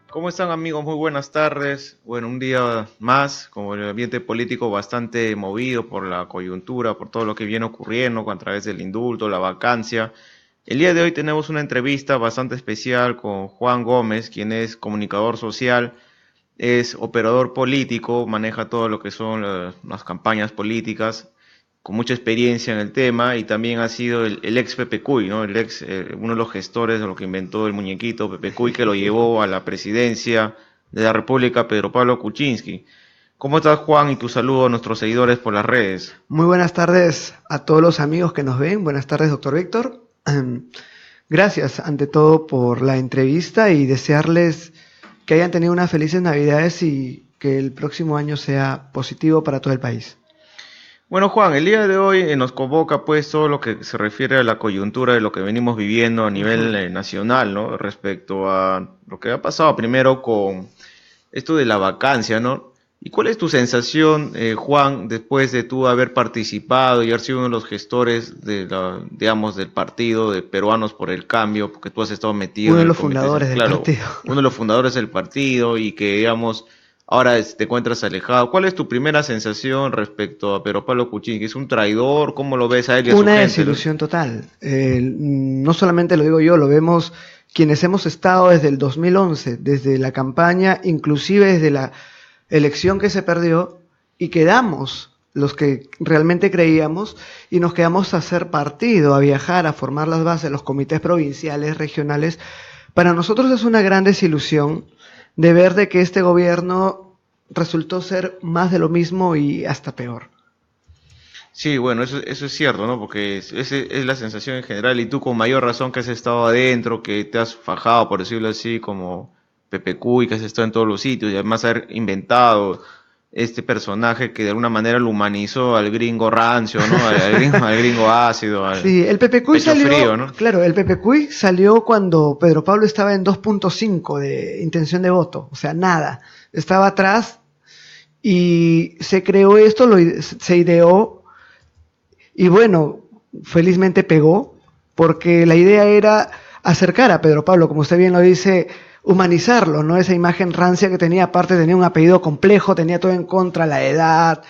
¿Cómo están amigos? Muy buenas tardes. Bueno, un día más, con el ambiente político bastante movido por la coyuntura, por todo lo que viene ocurriendo a través del indulto, la vacancia. El día de hoy tenemos una entrevista bastante especial con Juan Gómez, quien es comunicador social, es operador político, maneja todo lo que son las campañas políticas, con mucha experiencia en el tema y también ha sido el ex Pepe Cuy, ¿no? Uno de los gestores de lo que inventó el muñequito Pepe Cuy que lo llevó a la presidencia de la República, Pedro Pablo Kuczynski. ¿Cómo estás, Juan? Y tu saludo a nuestros seguidores por las redes. Muy buenas tardes a todos los amigos que nos ven. Buenas tardes, doctor Víctor. Gracias, ante todo, por la entrevista y desearles que hayan tenido unas felices Navidades y que el próximo año sea positivo para todo el país. Bueno, Juan, el día de hoy nos convoca pues todo lo que se refiere a la coyuntura de lo que venimos viviendo a nivel nacional, ¿no? Respecto a lo que ha pasado primero con esto de la vacancia, ¿no? ¿Y cuál es tu sensación, Juan, después de tú haber participado y haber sido uno de los gestores de digamos, del partido de Peruanos por el Cambio, porque tú has estado metido Uno en de el los comité, fundadores del claro, partido. uno de los fundadores del partido y que, digamos, ahora te encuentras alejado? ¿Cuál es tu primera sensación respecto a Pedro Pablo Kuczynski? ¿Es un traidor? ¿Cómo lo ves a él y a su Una gente, no? desilusión total. No solamente lo digo yo, lo vemos quienes hemos estado desde el 2011, desde la campaña, inclusive desde la elección que se perdió, y quedamos los que realmente creíamos y nos quedamos a hacer partido, a viajar, a formar las bases, los comités provinciales, regionales. Para nosotros es una gran desilusión de ver de que este gobierno resultó ser más de lo mismo y hasta peor. Sí, bueno, eso es cierto, ¿no? Porque es la sensación en general y tú con mayor razón que has estado adentro, que te has fajado, por decirlo así, como Pepe Cuy, que has estado en todos los sitios y además haber inventado este personaje que de alguna manera lo humanizó al gringo rancio, ¿no? Al gringo ácido, al Sí, el PPCuy pecho frío, salió, ¿no? claro, el PPCuy salió cuando Pedro Pablo estaba en 2.5 de intención de voto, o sea, nada, estaba atrás y se creó esto, se ideó y bueno, felizmente pegó, porque la idea era acercar a Pedro Pablo, como usted bien lo dice, humanizarlo, ¿no? Esa imagen rancia que tenía, aparte tenía un apellido complejo, tenía todo en contra, la edad,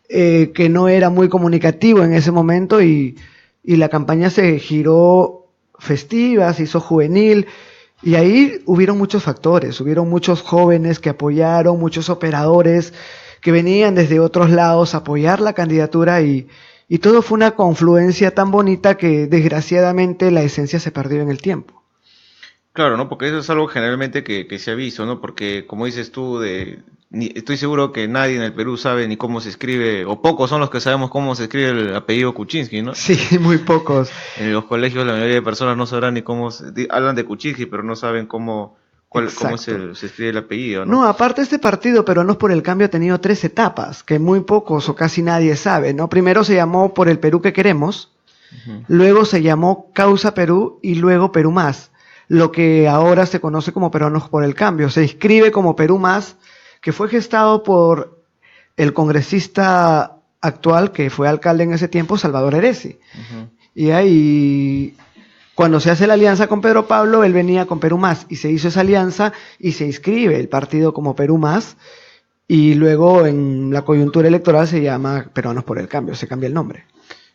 que no era muy comunicativo en ese momento y la campaña se giró festiva, se hizo juvenil y ahí hubieron muchos factores, hubieron muchos jóvenes que apoyaron, muchos operadores que venían desde otros lados a apoyar la candidatura y todo fue una confluencia tan bonita que desgraciadamente la esencia se perdió en el tiempo. Claro, ¿no? Porque eso es algo generalmente que se ha visto, ¿no? Porque como dices tú, estoy seguro que nadie en el Perú sabe ni cómo se escribe, o pocos son los que sabemos cómo se escribe el apellido Kuczynski, ¿no? Sí, muy pocos. En los colegios la mayoría de personas no sabrán ni cómo hablan de Kuczynski, pero no saben cómo Exacto. se escribe el apellido, ¿no? No, aparte este partido Peruanos por el Cambio ha tenido 3 etapas, que muy pocos o casi nadie sabe, ¿no? Primero se llamó Por el Perú que queremos, Ujú. luego se llamó Causa Perú y luego Perú Más, lo que ahora se conoce como Peruanos por el Cambio. Se inscribe como Perú Más, que fue gestado por el congresista actual, que fue alcalde en ese tiempo, Salvador Heresi. Ujú. Y ahí, cuando se hace la alianza con Pedro Pablo, él venía con Perú Más, y se hizo esa alianza y se inscribe el partido como Perú Más, y luego en la coyuntura electoral se llama Peruanos por el Cambio, se cambia el nombre.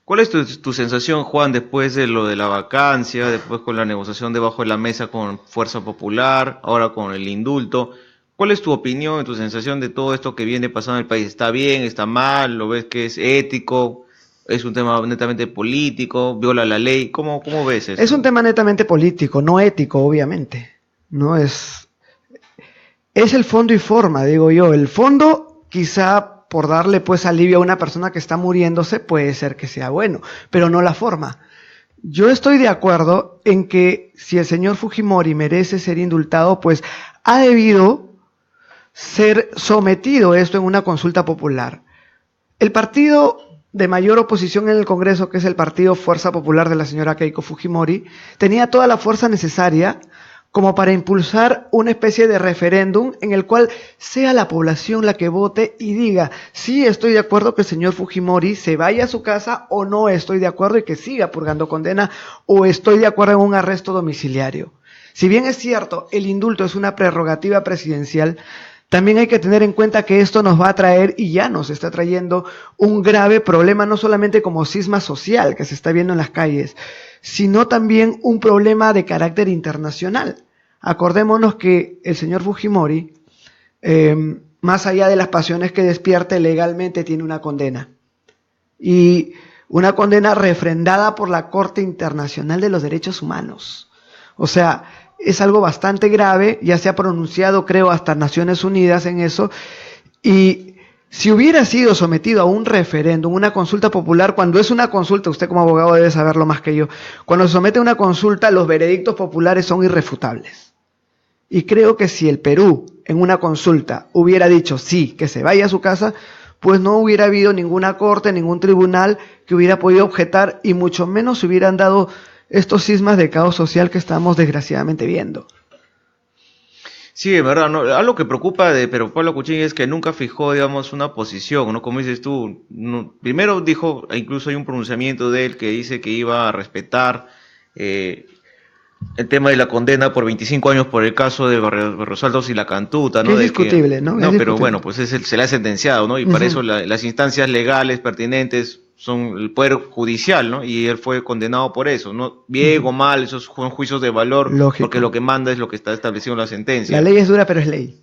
¿Cuál es tu sensación, Juan, después de lo de la vacancia, después con la negociación debajo de la mesa con Fuerza Popular, ahora con el indulto? ¿Cuál es tu opinión y tu sensación de todo esto que viene pasando en el país? ¿Está bien? ¿Está mal? ¿Lo ves que es ético? ¿Es un tema netamente político? ¿Viola la ley? ¿Cómo ves Es esto? un tema netamente político, no ético, obviamente. No es el fondo y forma, digo yo. El fondo, quizá por darle pues alivio a una persona que está muriéndose, puede ser que sea bueno, pero no la forma. Yo estoy de acuerdo en que si el señor Fujimori merece ser indultado, pues ha debido ser sometido esto en una consulta popular. El partido de mayor oposición en el Congreso, que es el partido Fuerza Popular de la señora Keiko Fujimori, tenía toda la fuerza necesaria como para impulsar una especie de referéndum en el cual sea la población la que vote y diga, sí estoy de acuerdo que el señor Fujimori se vaya a su casa, o no estoy de acuerdo y que siga purgando condena, o estoy de acuerdo en un arresto domiciliario. Si bien es cierto, el indulto es una prerrogativa presidencial, también hay que tener en cuenta que esto nos va a traer, y ya nos está trayendo, un grave problema, no solamente como cisma social que se está viendo en las calles, sino también un problema de carácter internacional. Acordémonos que el señor Fujimori, más allá de las pasiones que despierte, legalmente tiene una condena. Y una condena refrendada por la Corte Internacional de los Derechos Humanos. O sea, es algo bastante grave, ya se ha pronunciado, creo, hasta Naciones Unidas en eso, y si hubiera sido sometido a un referéndum, una consulta popular, cuando es una consulta, usted como abogado debe saberlo más que yo, cuando se somete a una consulta, los veredictos populares son irrefutables. Y creo que si el Perú, en una consulta, hubiera dicho sí, que se vaya a su casa, pues no hubiera habido ninguna corte, ningún tribunal que hubiera podido objetar, y mucho menos se hubieran dado estos sismas de caos social que estamos desgraciadamente viendo. Sí, de verdad, ¿no? Algo que preocupa de pero Pablo Kuczynski es que nunca fijó, digamos, una posición, ¿no? Como dices tú, primero dijo, e incluso hay un pronunciamiento de él que dice que iba a respetar eh, el tema de la condena por 25 años por el caso de Barrios Altos y La Cantuta, Que ¿no? es De que, discutible, ¿no? Es no, pero bueno, discutible. pues se le ha sentenciado, ¿no? Y para eso las instancias legales pertinentes son el Poder Judicial, ¿no? Y él fue condenado por eso, ¿no? Bien o mal, esos son juicios de valor, porque Lógico. lo que manda es lo que está establecido en la La sentencia. ley es dura, pero es ley.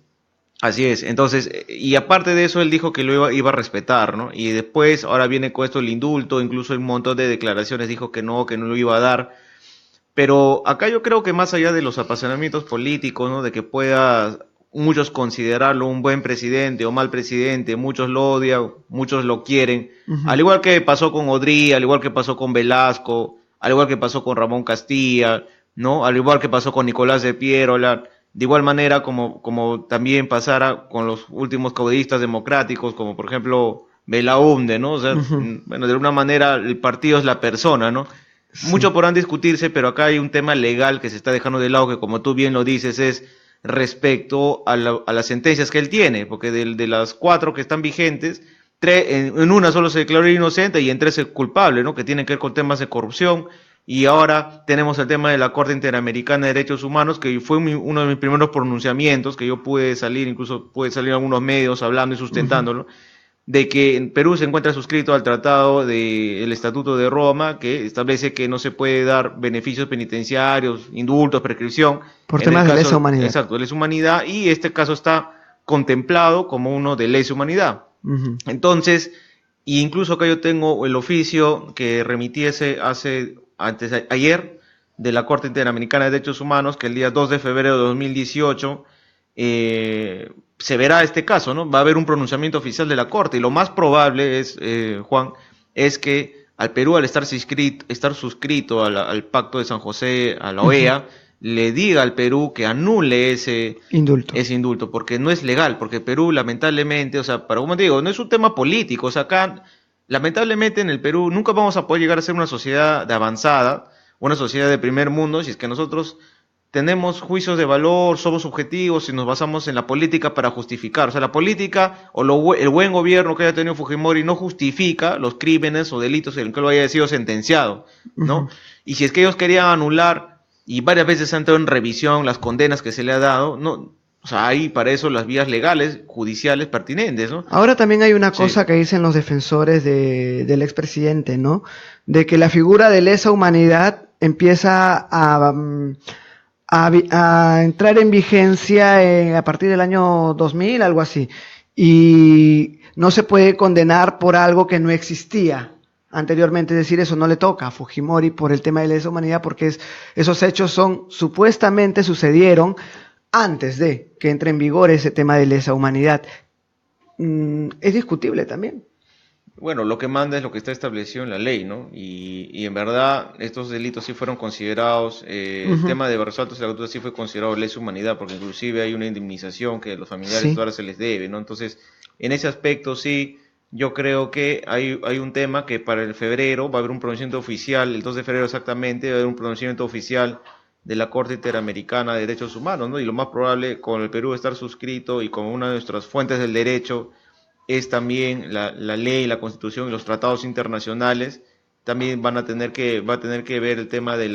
Así es, entonces, y aparte de eso, él dijo que lo iba a respetar, ¿no? Y después, ahora viene con esto el indulto, incluso un montón de declaraciones, dijo que no lo iba a dar. Pero acá yo creo que más allá de los apasionamientos políticos, ¿no? De que pueda muchos considerarlo un buen presidente o mal presidente, muchos lo odian, muchos lo quieren, al igual que pasó con Odrí, al igual que pasó con Velasco, al igual que pasó con Ramón Castilla, ¿no? Al igual que pasó con Nicolás de Piérola, de igual manera como también pasara con los últimos caudillistas democráticos, como por ejemplo Belaúnde, ¿no? O sea, bueno, de alguna manera el partido es la persona, ¿no? Sí. Mucho podrán discutirse, pero acá hay un tema legal que se está dejando de lado, que como tú bien lo dices, es respecto a las sentencias que él tiene, porque de las 4 que están vigentes, en una solo se declaró inocente y en 3 es culpable, ¿no? Que tienen que ver con temas de corrupción. Y ahora tenemos el tema de la Corte Interamericana de Derechos Humanos, que fue uno de mis primeros pronunciamientos, que yo pude salir, incluso pude salir en algunos medios hablando y sustentándolo, de que en Perú se encuentra suscrito al Tratado del Estatuto de Roma, que establece que no se puede dar beneficios penitenciarios, indultos, prescripción, Por en el temas de lesa caso, humanidad. exacto, de lesa humanidad, y este caso está contemplado como uno de lesa humanidad. Entonces, incluso acá yo tengo el oficio que remitiese ayer de la Corte Interamericana de Derechos Humanos, que el día 2 de febrero de 2018 se verá este caso, ¿no? Va a haber un pronunciamiento oficial de la Corte y lo más probable es, Juan, es que al Perú, al estar suscrito al Pacto de San José, a la OEA, le diga al Perú que anule Indulto. ese indulto, porque no es legal, porque Perú lamentablemente, o sea, para como te digo, no es un tema político, o sea, acá lamentablemente en el Perú nunca vamos a poder llegar a ser una sociedad de avanzada, una sociedad de primer mundo, si es que nosotros tenemos juicios de valor, somos objetivos y nos basamos en la política para justificar. O sea, la política o el buen gobierno que haya tenido Fujimori no justifica los crímenes o delitos en los que lo haya sido sentenciado, ¿no? Y si es que ellos querían anular, y varias veces han entrado en revisión las condenas que se le ha dado, no, o sea, hay para eso las vías legales, judiciales pertinentes, ¿no? Ahora también hay una Sí. cosa que dicen los defensores del expresidente, ¿no? De que la figura de lesa humanidad empieza a entrar en vigencia a partir del año 2000, algo así. Y no se puede condenar por algo que no existía anteriormente. Es decir, eso no le toca a Fujimori por el tema de lesa humanidad, porque esos hechos supuestamente sucedieron antes de que entre en vigor ese tema de lesa humanidad. Es discutible también. Bueno, lo que manda es lo que está establecido en la ley, ¿no? Y en verdad estos delitos sí fueron considerados, el tema de Barros Altos y la Cantuta sí fue considerado lesa humanidad, porque inclusive hay una indemnización que a los familiares Sí. ahora se les debe, ¿no? Entonces, en ese aspecto sí, yo creo que hay un tema que para el febrero va a haber un pronunciamiento oficial, el 2 de febrero exactamente, va a haber un pronunciamiento oficial de la Corte Interamericana de Derechos Humanos, ¿no? Y lo más probable, con el Perú estar suscrito y con una de nuestras fuentes del derecho, es también la ley, la Constitución y los tratados internacionales, también va a tener que ver el tema de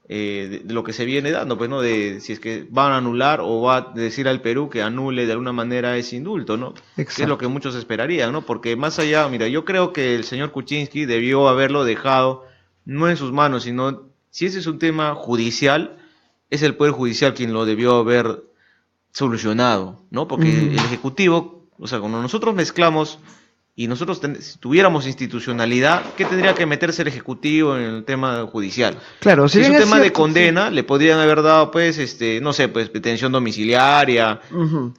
de lo que se viene dando, pues, ¿no? De si es que van a anular o va a decir al Perú que anule de alguna manera ese indulto, ¿no? Exacto. Que es lo que muchos esperarían, ¿no? Porque más allá, mira, yo creo que el señor Kuczynski debió haberlo dejado no en sus manos, sino, si ese es un tema judicial, es el Poder Judicial quien lo debió haber solucionado, ¿no? Porque el Ejecutivo, o sea, cuando nosotros mezclamos y nosotros si tuviéramos institucionalidad, ¿qué tendría que meterse el Ejecutivo en el tema judicial? Claro, si es un tema de condena, sí, le podrían haber dado, pues, no sé, pues, detención domiciliaria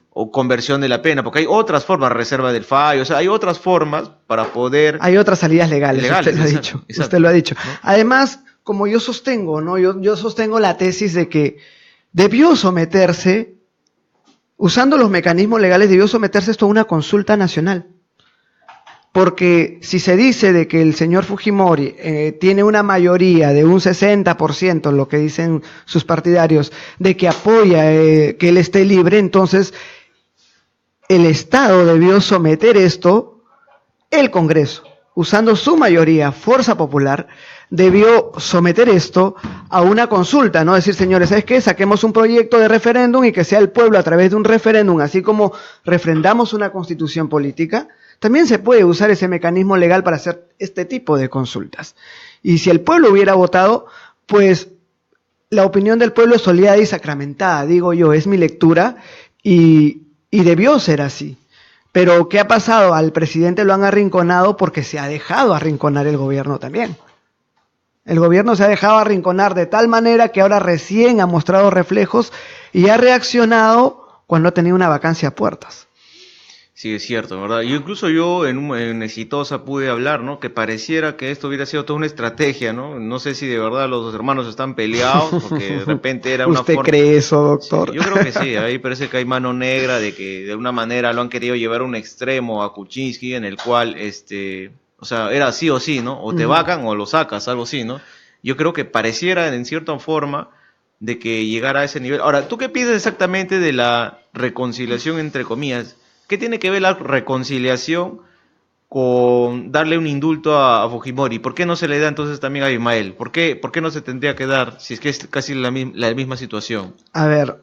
o conversión de la pena, porque hay otras formas, reserva del fallo, o sea, hay otras formas para poder... Hay otras salidas legales, usted lo ha dicho. Exacto, usted lo ha dicho. ¿no? Además, como yo sostengo, ¿no? Yo sostengo la tesis de que debió someterse, usando los mecanismos legales, debió someterse esto a una consulta nacional. Porque si se dice de que el señor Fujimori tiene una mayoría de un 60%, lo que dicen sus partidarios, de que apoya que él esté libre, entonces el Estado debió someter esto, el Congreso, usando su mayoría, fuerza popular, debió someter esto a una consulta, ¿no? Decir, señores, ¿sabes qué? Saquemos un proyecto de referéndum y que sea el pueblo a través de un referéndum, así como refrendamos una constitución política, también se puede usar ese mecanismo legal para hacer este tipo de consultas. Y si el pueblo hubiera votado, pues la opinión del pueblo es sólida y sacramentada, digo yo, es mi lectura, y debió ser así. Pero ¿qué ha pasado? Al presidente lo han arrinconado porque se ha dejado arrinconar el gobierno también. El gobierno se ha dejado arrinconar de tal manera que ahora recién ha mostrado reflejos y ha reaccionado cuando ha tenido una vacancia a puertas. Sí, es cierto, ¿verdad? Incluso yo en Exitosa pude hablar, ¿no? Que pareciera que esto hubiera sido toda una estrategia, ¿no? No sé si de verdad los dos hermanos están peleados, porque de repente era una ¿Usted forma... cree eso, doctor? Sí, yo creo que sí, ahí parece que hay mano negra de que de una manera lo han querido llevar a un extremo a Kuczynski, en el cual, o sea, era sí o sí, ¿no? O te vacan o lo sacas, algo así, ¿no? Yo creo que pareciera en cierta forma de que llegara a ese nivel. Ahora, ¿tú qué piensas exactamente de la reconciliación entre comillas? ¿Qué tiene que ver la reconciliación con darle un indulto a Fujimori? ¿Por qué no se le da entonces también a Abimael? ¿Por qué no se tendría que dar si es que es casi la misma situación? A ver,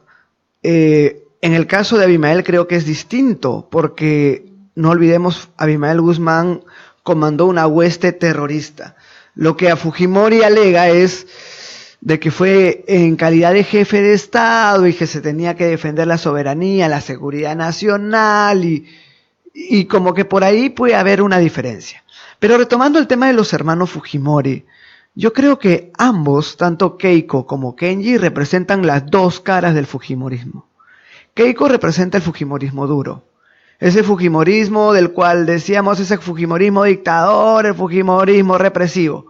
en el caso de Abimael creo que es distinto, porque no olvidemos, Abimael Guzmán comandó una hueste terrorista. Lo que a Fujimori alega es de que fue en calidad de jefe de Estado y que se tenía que defender la soberanía, la seguridad nacional y como que por ahí puede haber una diferencia. Pero retomando el tema de los hermanos Fujimori, yo creo que ambos, tanto Keiko como Kenji, representan las dos caras del Fujimorismo. Keiko representa el Fujimorismo duro. Ese Fujimorismo del cual decíamos, ese Fujimorismo dictador, el Fujimorismo represivo.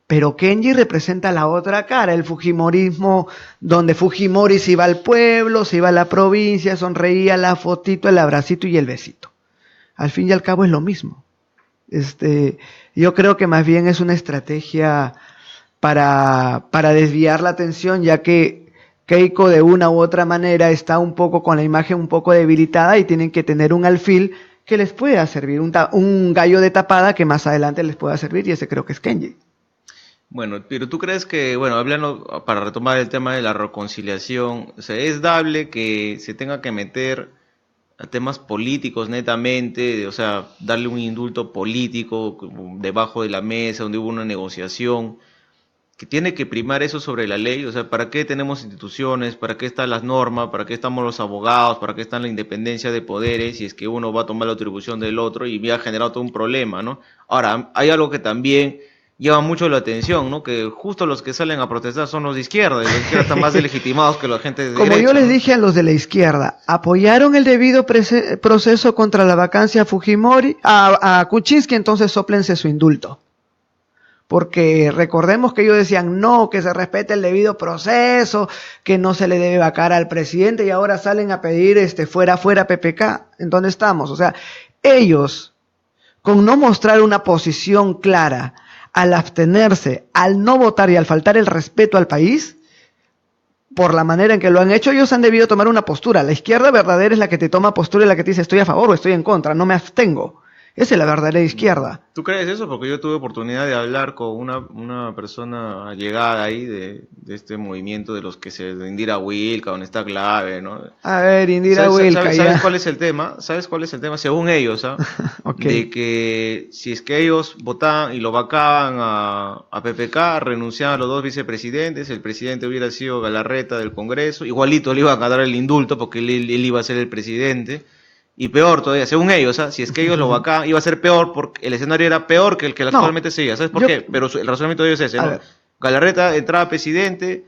Pero Kenji representa la otra cara, el Fujimorismo donde Fujimori se iba al pueblo, se iba a la provincia, sonreía, la fotito, el abracito y el besito. Al fin y al cabo es lo mismo. Yo creo que más bien es una estrategia para desviar la atención, ya que Keiko de una u otra manera está un poco con la imagen un poco debilitada y tienen que tener un alfil que les pueda servir, un gallo de tapada que más adelante les pueda servir, y ese creo que es Kenji. Bueno, pero tú crees que, bueno, hablando para retomar el tema de la reconciliación, o sea, es dable que se tenga que meter a temas políticos netamente, o sea, darle un indulto político debajo de la mesa, donde hubo una negociación, que tiene que primar eso sobre la ley, o sea, ¿para qué tenemos instituciones? ¿Para qué están las normas? ¿Para qué estamos los abogados? ¿Para qué está la independencia de poderes? Si es que uno va a tomar la atribución del otro y ha generado todo un problema, ¿no? Ahora, hay algo que también llama mucho la atención, ¿no? Que justo los que salen a protestar son los de izquierda, y los de izquierda están más deslegitimados que la gente de Como derecha. yo les dije a los de la izquierda, apoyaron el debido proceso contra la vacancia a Fujimori, a Kuczynski, entonces sóplense su indulto. Porque recordemos que ellos decían no, que se respete el debido proceso, que no se le debe vacar al presidente, y ahora salen a pedir fuera PPK. ¿En dónde estamos? O sea, ellos, con no mostrar una posición clara, al abstenerse, al no votar y al faltar el respeto al país, por la manera en que lo han hecho, ellos han debido tomar una postura. La izquierda verdadera es la que te toma postura y la que te dice estoy a favor o estoy en contra, no me abstengo. Esa es la verdadera izquierda. ¿Tú crees eso? Porque yo tuve oportunidad de hablar con una persona allegada ahí de este movimiento de los que de Indira Wilca, donde está clave, ¿no? A ver, Indira ¿Sabes, Wilca, sabes, ya. sabes cuál es el tema? ¿Sabes cuál es el tema? Según ellos, ¿ah? Ok. De que si es que ellos votaban y lo vacaban a PPK, renunciaban a los dos vicepresidentes, el presidente hubiera sido Galarreta del Congreso, igualito le iban a dar el indulto porque él iba a ser el presidente. Y peor todavía, según ellos, ¿ah? Si es que ellos lo vacaban, iba a ser peor porque el escenario era peor que el que No, actualmente seguía. ¿Sabes por yo, qué? Pero el razonamiento de ellos es ese, a ¿no? ver, Galarreta entraba presidente,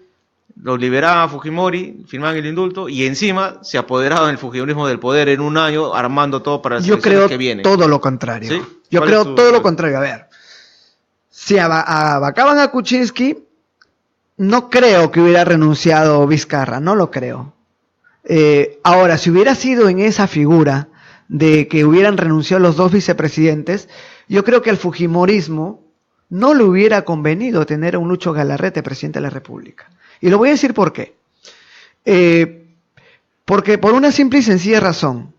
lo liberaban a Fujimori, firmaban el indulto y encima se apoderaban el fujimorismo del poder en un año armando todo para las yo elecciones creo que vienen. todo lo contrario. ¿Sí? Yo ¿Cuál es creo tu todo lo respuesta? contrario. A ver, si vacaban a Kuczynski, no creo que hubiera renunciado Vizcarra, no lo creo. Ahora, si hubiera sido en esa figura de que hubieran renunciado los dos vicepresidentes, yo creo que al fujimorismo no le hubiera convenido tener a un Lucho Galarrete presidente de la República. Y lo voy a decir por qué. Eh, Porque por una simple y sencilla razón,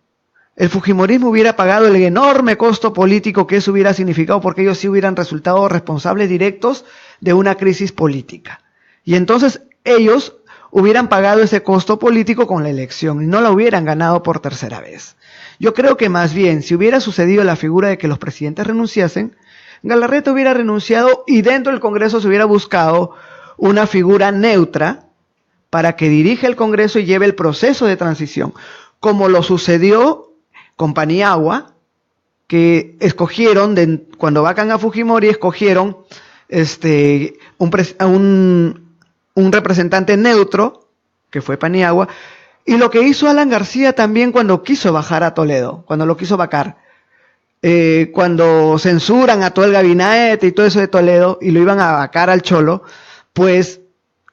el fujimorismo hubiera pagado el enorme costo político que eso hubiera significado porque ellos sí hubieran resultado responsables directos de una crisis política. Y entonces ellos hubieran pagado ese costo político con la elección y no la hubieran ganado por tercera vez. Yo creo que más bien, si hubiera sucedido la figura de que los presidentes renunciasen, Galarreta hubiera renunciado y dentro del Congreso se hubiera buscado una figura neutra para que dirija el Congreso y lleve el proceso de transición, como lo sucedió con Paniagua, que escogieron, cuando vacan a Fujimori, escogieron un representante neutro, que fue Paniagua, y lo que hizo Alan García también cuando quiso bajar a Toledo, cuando lo quiso vacar, cuando censuran a todo el gabinete y todo eso de Toledo, y lo iban a vacar al Cholo, pues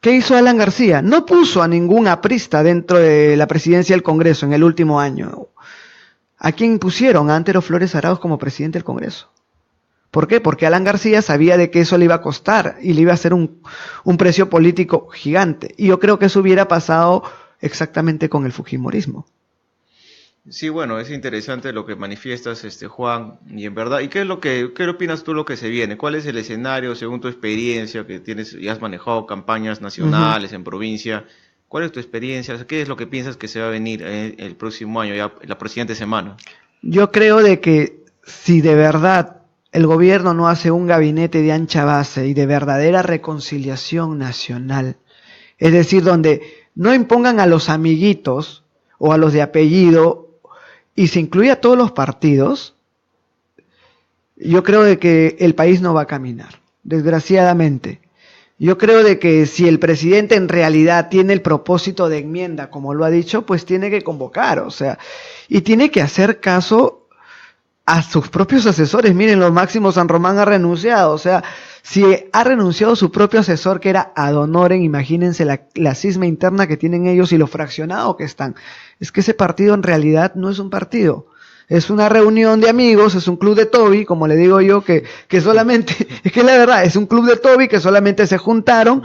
¿qué hizo Alan García? No puso a ningún aprista dentro de la presidencia del Congreso en el último año. ¿A quién pusieron? A Antero Flores Arauz como presidente del Congreso. ¿Por qué? Porque Alan García sabía de que eso le iba a costar y le iba a hacer un precio político gigante. Y yo creo que eso hubiera pasado exactamente con el fujimorismo. Sí, bueno, es interesante lo que manifiestas, Juan, y en verdad, ¿qué opinas tú lo que se viene? ¿Cuál es el escenario según tu experiencia que tienes y has manejado campañas nacionales en provincia? ¿Cuál es tu experiencia? O sea, ¿qué es lo que piensas que se va a venir el próximo año, ya la siguiente semana? Yo creo de que si de verdad el gobierno no hace un gabinete de ancha base y de verdadera reconciliación nacional, es decir, donde no impongan a los amiguitos o a los de apellido y se incluye a todos los partidos, yo creo de que el país no va a caminar, desgraciadamente. Yo creo de que si el presidente en realidad tiene el propósito de enmienda, como lo ha dicho, pues tiene que convocar, o sea, y tiene que hacer caso a sus propios asesores. Miren, los Máximo San Román ha renunciado, o sea, si ha renunciado su propio asesor, que era Ad Honorem, imagínense la cisma interna que tienen ellos y lo fraccionado que están. Es que ese partido en realidad no es un partido. Es una reunión de amigos, es un club de Toby, como le digo yo, que solamente, es que la verdad, es un club de Toby que solamente se juntaron,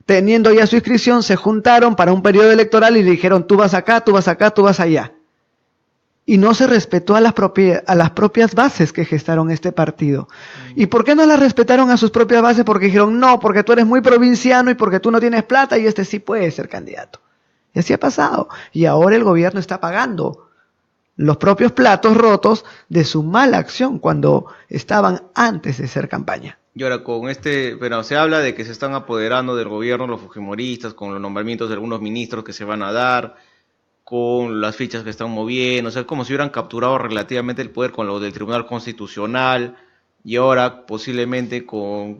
teniendo ya su inscripción, se juntaron para un periodo electoral y le dijeron, tú vas acá, tú vas acá, tú vas allá. Y no se respetó a las propias bases que gestaron este partido. ¿Y por qué no las respetaron a sus propias bases? Porque dijeron, no, porque tú eres muy provinciano y porque tú no tienes plata y este sí puede ser candidato. Y así ha pasado. Y ahora el gobierno está pagando los propios platos rotos de su mala acción cuando estaban antes de ser campaña. Y ahora bueno, se habla de que se están apoderando del gobierno los fujimoristas con los nombramientos de algunos ministros que se van a dar, con las fichas que están moviendo, o sea, como si hubieran capturado relativamente el poder con lo del Tribunal Constitucional y ahora posiblemente con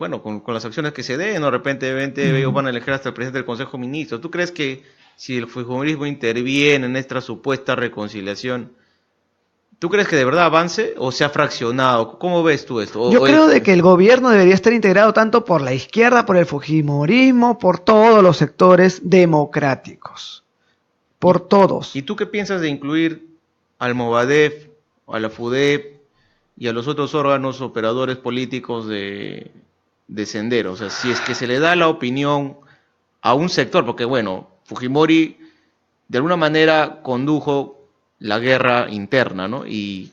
las acciones que se den, de repente ellos van a elegir hasta el presidente del Consejo de Ministros. ¿Tú crees que si el fujimorismo interviene en esta supuesta reconciliación, tú crees que de verdad avance o se ha fraccionado? ¿Cómo ves tú esto? Yo creo de que el gobierno debería estar integrado tanto por la izquierda, por el fujimorismo, por todos los sectores democráticos. Por todos. ¿Y tú qué piensas de incluir al Movadef, a la FUDEP y a los otros órganos operadores políticos de Sendero? O sea, si es que se le da la opinión a un sector, porque bueno, Fujimori de alguna manera condujo la guerra interna, ¿no? Y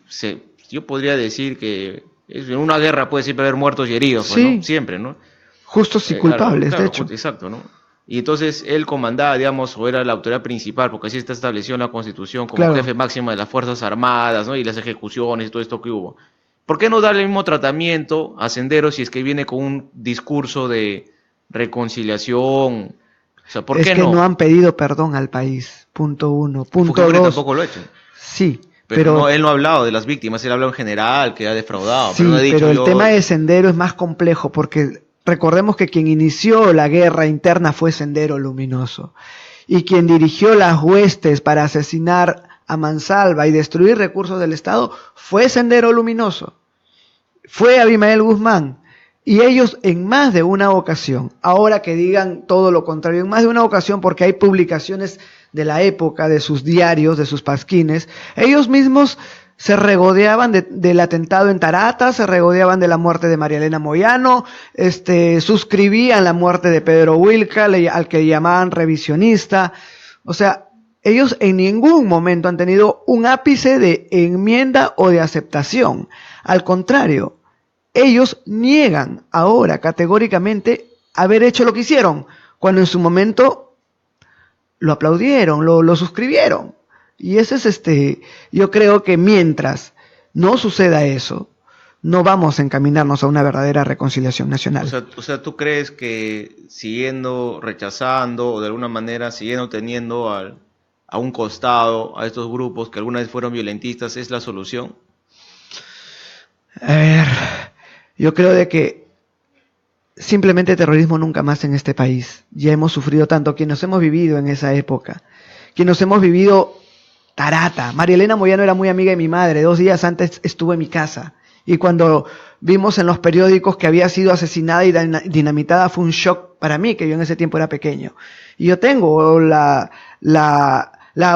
yo podría decir que en una guerra puede siempre haber muertos y heridos, pues, Sí, ¿no? Siempre, ¿no? justos y Claro, culpables, de claro, hecho. exacto, ¿no? Y entonces él comandaba, digamos, o era la autoridad principal, porque así está establecido en la Constitución, como Claro. jefe máximo de las Fuerzas Armadas, ¿no? Y las ejecuciones y todo esto que hubo. ¿Por qué no darle el mismo tratamiento a Sendero si es que viene con un discurso de reconciliación? O sea, ¿por Es qué que no no? han pedido perdón al país, punto uno. Punto Fujimori dos, tampoco lo ha hecho. sí, Pero no, pero él no ha hablado de las víctimas, él ha hablado en general, que ha defraudado, pero no ha sí, dicho pero el tema yo. de Sendero es más complejo porque recordemos que quien inició la guerra interna fue Sendero Luminoso y quien dirigió las huestes para asesinar a Mansalva y destruir recursos del Estado fue Sendero Luminoso, fue Abimael Guzmán. Y ellos en más de una ocasión, ahora que digan todo lo contrario, en más de una ocasión porque hay publicaciones de la época, de sus diarios, de sus pasquines, ellos mismos se regodeaban del atentado en Tarata, se regodeaban de la muerte de María Elena Moyano, suscribían la muerte de Pedro Wilca, al que llamaban revisionista. O sea, ellos en ningún momento han tenido un ápice de enmienda o de aceptación. Al contrario, ellos niegan ahora categóricamente haber hecho lo que hicieron, cuando en su momento lo aplaudieron, lo suscribieron. Y ese es yo creo que mientras no suceda eso, no vamos a encaminarnos a una verdadera reconciliación nacional. O sea, ¿tú crees que siguiendo rechazando o de alguna manera siguiendo teniendo a un costado a estos grupos que alguna vez fueron violentistas es la solución? A ver, yo creo de que simplemente terrorismo nunca más en este país. Ya hemos sufrido tanto, quienes hemos vivido en esa época, quienes hemos vivido Tarata. María Elena Moyano era muy amiga de mi madre, 2 días antes estuvo en mi casa. Y cuando vimos en los periódicos que había sido asesinada y dinamitada fue un shock para mí, que yo en ese tiempo era pequeño. Y yo tengo la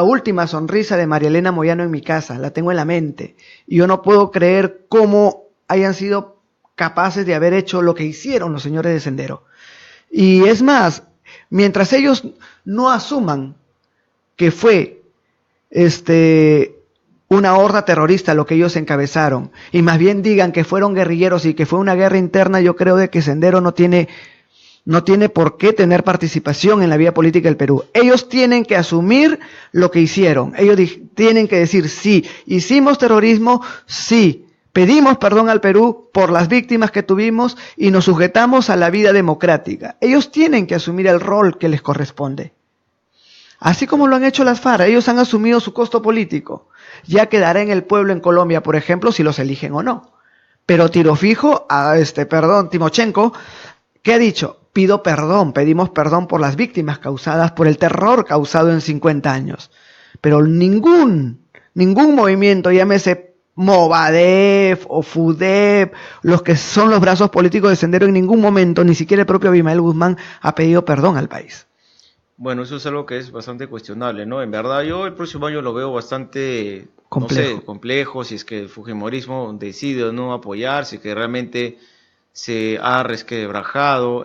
última sonrisa de María Elena Moyano en mi casa, la tengo en la mente. Y yo no puedo creer cómo hayan sido capaces de haber hecho lo que hicieron los señores de Sendero. Y es más, mientras ellos no asuman que fue una horda terrorista lo que ellos encabezaron, y más bien digan que fueron guerrilleros y que fue una guerra interna, yo creo de que Sendero no tiene por qué tener participación en la vida política del Perú. Ellos tienen que asumir lo que hicieron. Ellos tienen que decir, sí, hicimos terrorismo, sí, pedimos perdón al Perú por las víctimas que tuvimos y nos sujetamos a la vida democrática. Ellos tienen que asumir el rol que les corresponde. Así como lo han hecho las FARC, ellos han asumido su costo político. Ya quedará en el pueblo en Colombia, por ejemplo, si los eligen o no. Pero tiro fijo a Timochenko, ¿qué ha dicho? Pedimos perdón por las víctimas causadas por el terror causado en 50 años. Pero ningún movimiento, llámese Movadef o FUDEP, los que son los brazos políticos de Sendero, en ningún momento, ni siquiera el propio Abimael Guzmán, ha pedido perdón al país. Bueno, eso es algo que es bastante cuestionable, ¿no? En verdad, yo el próximo año lo veo bastante, no Complejo. sé, complejo, si es que el fujimorismo decide o no apoyar, si es que realmente se ha resquebrajado,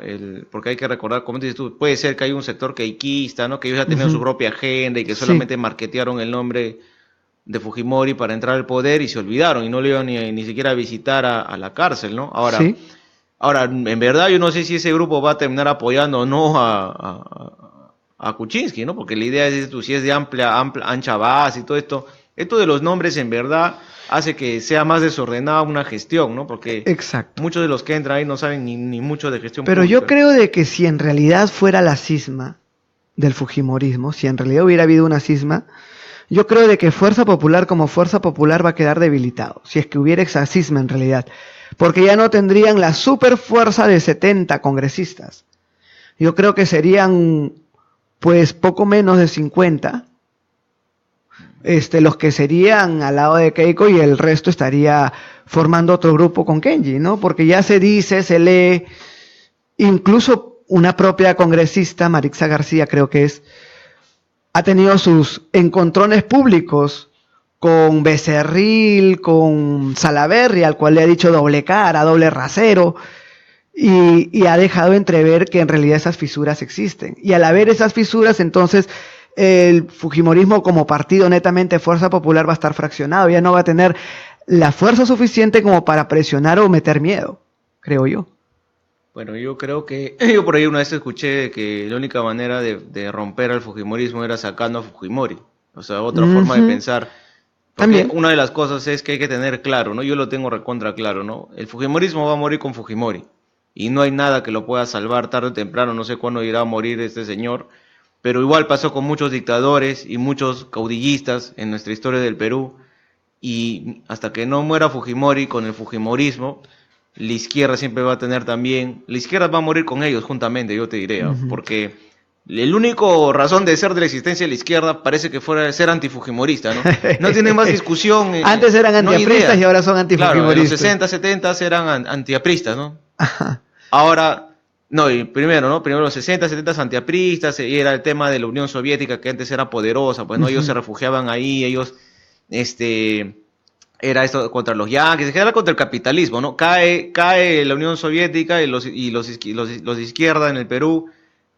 porque hay que recordar, como dices tú, puede ser que hay un sector queiquista, ¿no? Que ellos ya tenían su propia agenda y que solamente Sí. marketearon el nombre de Fujimori para entrar al poder y se olvidaron y no le iban ni siquiera a visitar a la cárcel, ¿no? Sí. Ahora, en verdad yo no sé si ese grupo va a terminar apoyando o no a Kuczynski, ¿no? Porque la idea es, si es de ancha base y todo esto de los nombres en verdad hace que sea más desordenada una gestión, ¿no? Porque Exacto. muchos de los que entran ahí no saben ni mucho de gestión Pero pública. yo creo de que si en realidad fuera la cisma del fujimorismo, si en realidad hubiera habido una cisma, yo creo de que Fuerza Popular como Fuerza Popular va a quedar debilitado, si es que hubiera esa cisma en realidad, porque ya no tendrían la super fuerza de 70 congresistas. Yo creo que serían pues poco menos de 50, los que serían al lado de Keiko, y el resto estaría formando otro grupo con Kenji, ¿no? Porque ya se dice, se lee, incluso una propia congresista, Marixa García creo que es, ha tenido sus encontrones públicos con Becerril, con Salaverry, al cual le ha dicho doble cara, doble rasero, y ha dejado entrever que en realidad esas fisuras existen. Y al haber esas fisuras, entonces el fujimorismo como partido netamente Fuerza Popular va a estar fraccionado, ya no va a tener la fuerza suficiente como para presionar o meter miedo, creo yo. Bueno, yo creo que, yo por ahí una vez escuché que la única manera de romper al fujimorismo era sacando a Fujimori, o sea, otra forma de pensar, porque También. una de las cosas es que hay que tener claro, ¿no? Yo lo tengo recontra claro, ¿no? El fujimorismo va a morir con Fujimori, y no hay nada que lo pueda salvar tarde o temprano, no sé cuándo irá a morir este señor, pero igual pasó con muchos dictadores y muchos caudillistas en nuestra historia del Perú, y hasta que no muera Fujimori con el fujimorismo, la izquierda siempre va a tener también, la izquierda va a morir con ellos juntamente, yo te diría, porque el único razón de ser de la existencia de la izquierda parece que fuera ser antifujimorista, ¿no? No tiene más discusión. Antes eran antiapristas y ahora son antifujimoristas. Claro, en los antifujimoristas. 60, 70 eran antiapristas, ¿no? Ahora, no, y primero, ¿no? Primero los 60, 70 antiapristas, y era el tema de la Unión Soviética que antes era poderosa, pues, ¿no? Ellos se refugiaban ahí, ellos, era esto contra los yanquis, era contra el capitalismo, ¿no? Cae la Unión Soviética y los de izquierda en el Perú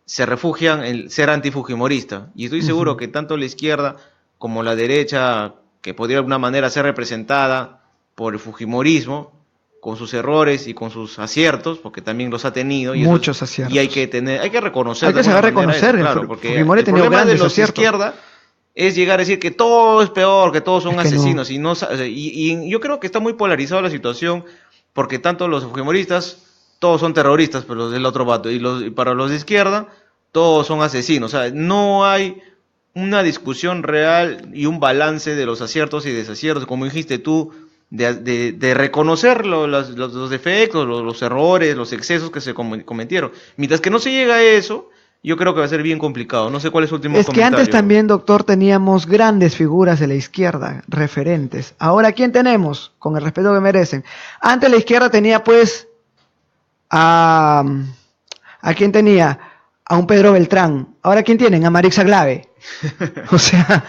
se refugian en ser antifujimorista. Y estoy seguro que tanto la izquierda como la derecha, que podría de alguna manera ser representada por el fujimorismo, con sus errores y con sus aciertos, porque también los ha tenido. Y muchos aciertos. Y hay que reconocer. Hay que saber reconocer, eso, claro, porque Fujimori el problema de los aciertos. de izquierda es llegar a decir que todo es peor, que todos son asesinos. No. Y yo creo que está muy polarizada la situación, porque tanto los fujimoristas, todos son terroristas, pero los del otro vato, y para los de izquierda, todos son asesinos. O sea, no hay una discusión real y un balance de los aciertos y desaciertos, como dijiste tú, de reconocer los defectos, los errores, los excesos que se cometieron. Mientras que no se llega a eso, yo creo que va a ser bien complicado. No sé cuál es su último comentario. Es que antes también, doctor, teníamos grandes figuras de la izquierda, referentes. Ahora, ¿quién tenemos? Con el respeto que merecen. Antes la izquierda tenía, pues, ¿a quién tenía? A un Pedro Beltrán. Ahora, ¿quién tienen? A Marixa Glave. O sea,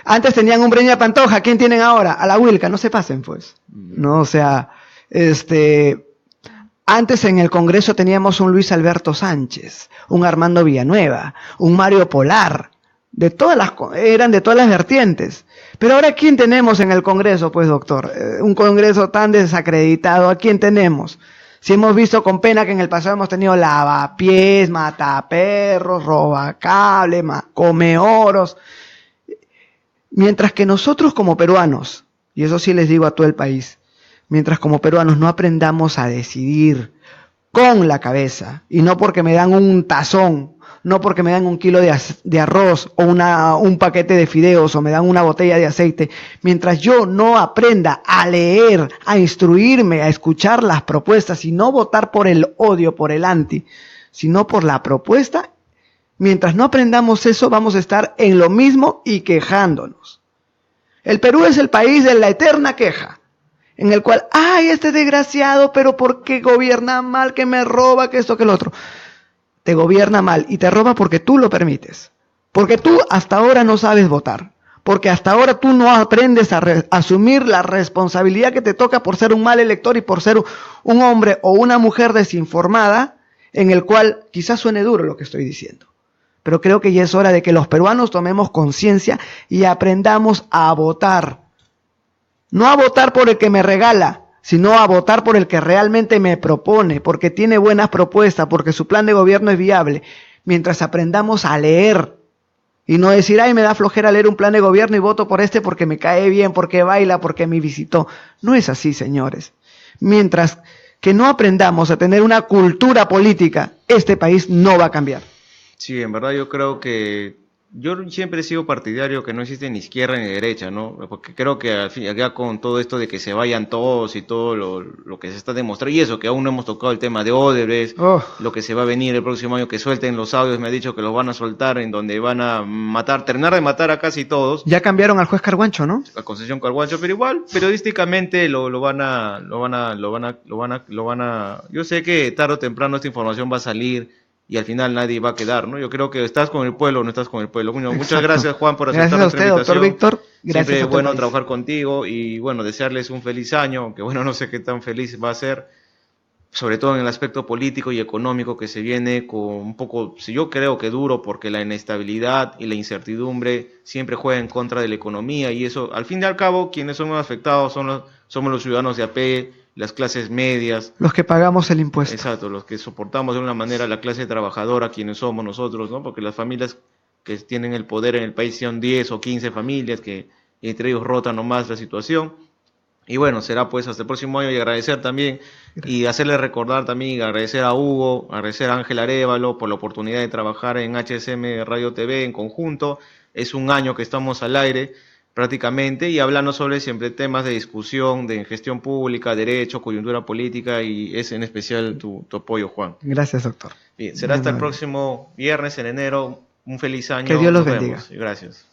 antes tenían un Breña Pantoja. ¿Quién tienen ahora? A la Wilca. No se pasen, pues. No, o sea, antes en el Congreso teníamos un Luis Alberto Sánchez, un Armando Villanueva, un Mario Polar, eran de todas las vertientes. Pero ahora, ¿quién tenemos en el Congreso, pues, doctor? Un Congreso tan desacreditado, ¿a quién tenemos? Si hemos visto con pena que en el pasado hemos tenido lavapiés, mataperros, robacable, comeoros. Mientras que nosotros como peruanos, y eso sí les digo a todo el país, mientras como peruanos no aprendamos a decidir con la cabeza, y no porque me dan un tazón, no porque me dan un kilo de arroz o un paquete de fideos o me dan una botella de aceite, mientras yo no aprenda a leer, a instruirme, a escuchar las propuestas y no votar por el odio, por el anti, sino por la propuesta, mientras no aprendamos eso vamos a estar en lo mismo y quejándonos. El Perú es el país de la eterna queja, en el cual, ay, este desgraciado, pero ¿por qué gobierna mal, que me roba, que esto, que lo otro? Te gobierna mal y te roba porque tú lo permites. Porque tú hasta ahora no sabes votar. Porque hasta ahora tú no aprendes a asumir la responsabilidad que te toca por ser un mal elector y por ser un hombre o una mujer desinformada, en el cual quizás suene duro lo que estoy diciendo. Pero creo que ya es hora de que los peruanos tomemos conciencia y aprendamos a votar. No a votar por el que me regala, sino a votar por el que realmente me propone, porque tiene buenas propuestas, porque su plan de gobierno es viable. Mientras aprendamos a leer y no decir, ay, me da flojera leer un plan de gobierno y voto por este porque me cae bien, porque baila, porque me visitó. No es así, señores. Mientras que no aprendamos a tener una cultura política, este país no va a cambiar. Sí, en verdad yo creo que yo siempre he sido partidario que no existe ni izquierda ni derecha, ¿no? Porque creo que al fin, acá con todo esto de que se vayan todos y todo lo que se está demostrando, y eso, que aún no hemos tocado el tema de Odebrecht, lo que se va a venir el próximo año, que suelten los audios, me ha dicho que los van a soltar, en donde van a terminar de matar a casi todos. Ya cambiaron al juez Carguancho, ¿no? A Concesión Carguancho, pero igual, periodísticamente lo van a, yo sé que tarde o temprano esta información va a salir, y al final nadie va a quedar, ¿no? Yo creo que estás con el pueblo o no estás con el pueblo. Bueno, muchas gracias, Juan, por aceptar nuestra invitación. Gracias a usted, doctor Víctor. Gracias. Siempre es bueno trabajar contigo y, bueno, desearles un feliz año, aunque, bueno, no sé qué tan feliz va a ser. sobre todo en el aspecto político y económico que se viene con un poco, yo creo que duro, porque la inestabilidad y la incertidumbre siempre juegan en contra de la economía, y eso, al fin y al cabo, quienes somos afectados somos los ciudadanos de a pie, las clases medias, Los que pagamos el impuesto. exacto, los que soportamos de una manera la clase trabajadora, quienes somos nosotros, ¿no? Porque las familias que tienen el poder en el país son 10 o 15 familias que entre ellos rotan nomás la situación. Y bueno, será pues hasta el próximo año, y agradecer también y Gracias. hacerle recordar también y agradecer a Hugo, agradecer a Ángel Arévalo por la oportunidad de trabajar en HSM Radio TV en conjunto. Es un año que estamos al aire prácticamente y hablando sobre siempre temas de discusión, de gestión pública, derecho, coyuntura política, y es en especial tu apoyo, Juan. Gracias, doctor. Bien, será Muy hasta el amable. próximo viernes en enero. Un feliz Que año, Dios los nos bendiga. vemos. Gracias.